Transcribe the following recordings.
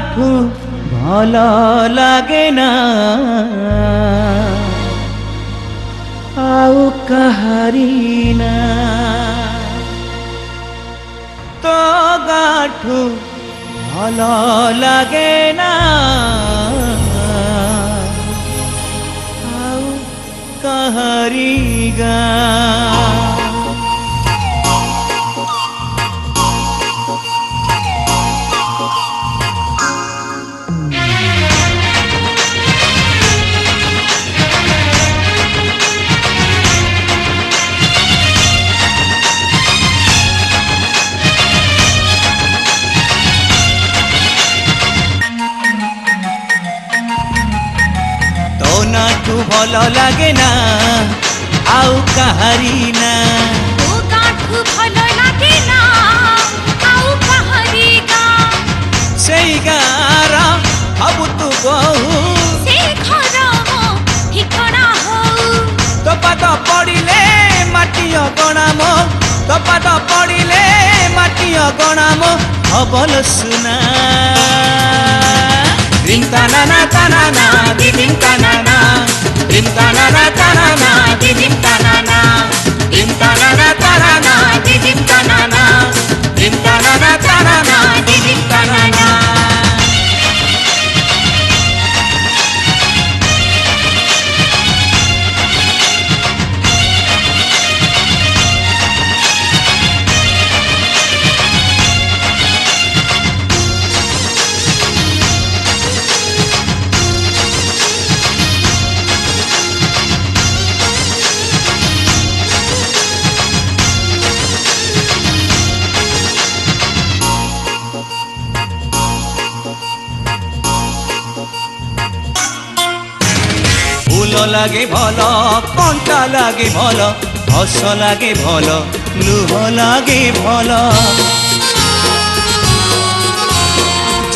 ଠୁ ଭଲ ଲାଗେ ନା ଆଉ କାହାରି ନା ତ ଗାଠୁ ଭଲ ଲାଗେ ନା ଆଉ କାହାରି ଗାଁ नाठू भल लागे ना आउ काहारी ना तो गाठू भल लागे ना आउ काहारी गा सेई गारा हबु तू बहु से घर मो ठिकଣା हो तो पाद पड़िले माटी अगणा मो तो पाद पड़िले माटी अगणा मो हबल सुना dim tanana tanana dim tanana dim tanana tanana dim tanana dim tanana tanana dim tanana dim tanana tanana dim tanana लागे भल कंटा लागे भल हस लागे भल लुह लागे भल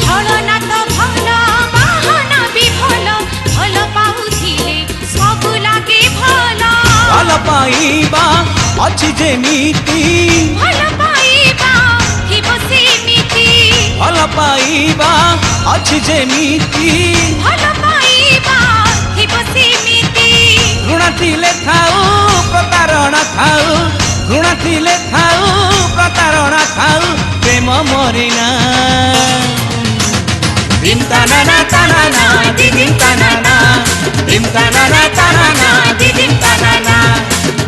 छलना तो भल बाहना भी भल भल पाउथिले सब लागे भल भल पाइबा अछि जेमिति भल पाइबा थिबो सेमिति भल पाइबा अछि जेमिति भल पाइबा थिबो सेमिति ऋण थिले थाउ प्रतारणा थाउ ऋण थिले थाउ प्रतारणा थाउ प्रेम मरेना dim tanana tanana dim tanana dim tanana tanana dim tanana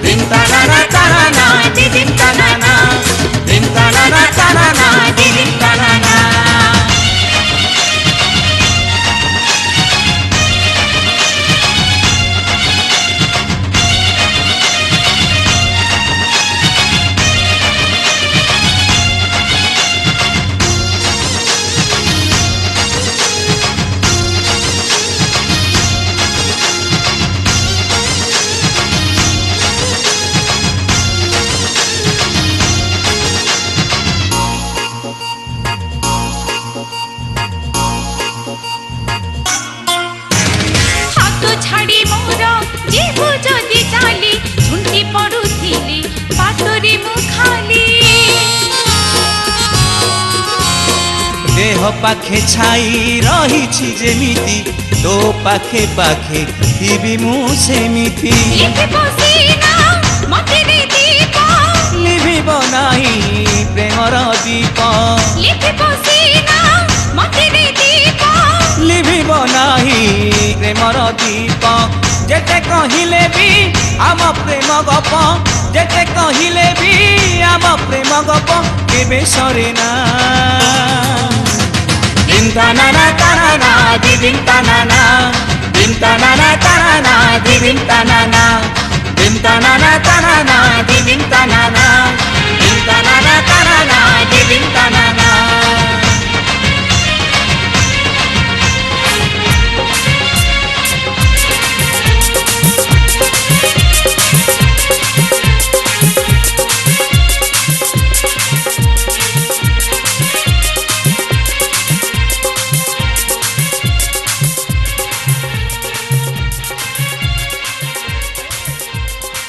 dim tanana tanana dim tanana dim tanana tanana dim tanana देह पाखे छाई रही जेमिति तो पाखे पाखे थिबी मु सेमिति लिभिब नाही प्रेमर दीप लिभिब नाही प्रेमर दीप जेते कहिले भी आम प्रेम गप जेते कहिले भी आम प्रेम गप केबे सरे ना dim tanana tanana dim tanana dim tanana tanana dim tanana dim tanana tanana dim tanana